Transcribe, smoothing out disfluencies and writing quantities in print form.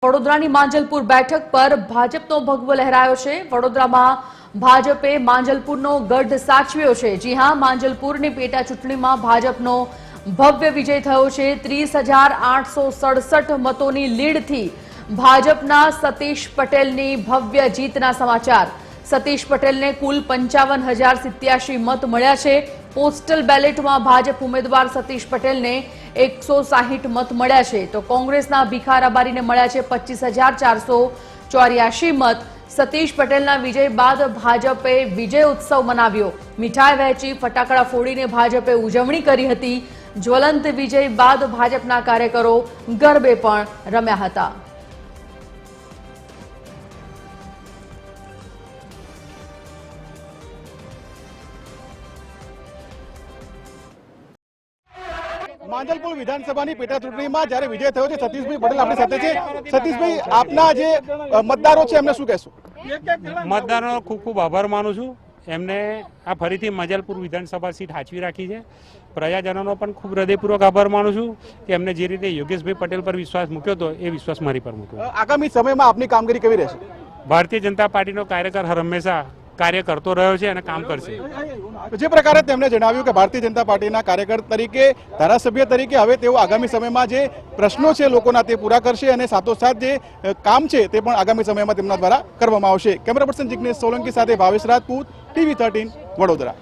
વડોદરાની માંજલપુર બેઠક પર ભાજપનો ભગવો લહેરાયો છે। વડોદરામાં ભાજપે માંજલપુરનો ગઢ સાચવ્યો છે। જી હા, માંજલપુરની પેટા ચૂંટણીમાં ભાજપનો ભવ્ય વિજય થયો છે। 30,867 મતોની લીડથી ભાજપના સતીશ પટેલની ભવ્ય જીતના સમાચાર। સતીશ પટેલને કુલ 55,087 મત મળ્યા છે। પોસ્ટલ બેલેટમાં ભાજપ ઉમેદવાર સતીશ પટેલને 160 મત મળ્યા છે, તો કોંગ્રેસના ભીખા રબારીને મળ્યા છે 25,484 મત। સતીશ પટેલના વિજય બાદ ભાજપે વિજય ઉત્સવ મનાવ્યો। મીઠાઈ વહેંચી, ફટાકડા ફોડીને ભાજપે ઉજવણી કરી હતી। જ્વલંત વિજય બાદ ભાજપના કાર્યકરો ગરબે પણ રમ્યા હતા। માંજલપુર વિધાનસભાની પેટા ચૂંટણીમાં જ્યારે વિજય થયો છે, સતીશભાઈ પટેલ આપણી સાથે છે। સતીશભાઈ, આપના જે મતદારો છે એમને શું કહેશો? મતદારોનો ખૂબ ખૂબ આભાર માનું છું। એમને આ ફરીથી માંજલપુર વિધાનસભા સીટ હાચવી રાખી છે। પ્રજાજનોનો પણ ખૂબ હૃદયપૂર્વક આભાર માનું છું કે એમને જે રીતે યોગેશભાઈ પટેલ પર વિશ્વાસ મૂક્યો હતો એ વિશ્વાસ મારી પર મૂક્યો। આગામી સમયમાં આપની કામગીરી કેવી રહેશે? ભારતીય જનતા પાર્ટીનો કાર્યકર હંમેશા કાર્ય કરતો રહ્યો છે અને કામ કરશે। જે પ્રકારે તેમણે જણાવ્યું કે ભારતીય જનતા પાર્ટીના કાર્યકર તરીકે, ધારાસભ્ય તરીકે હવે તેઓ આગામી સમયમાં જે પ્રશ્નો છે લોકોના તે પૂરા કરશે અને સાથોસાથ જે કામ છે તે પણ આગામી સમયમાં તેમના દ્વારા કરવામાં આવશે। કેમેરા પર્સન જિગ્નેશ સોલંકી સાથે ભાવેશ રાજપૂત, TV13 વડોદરા।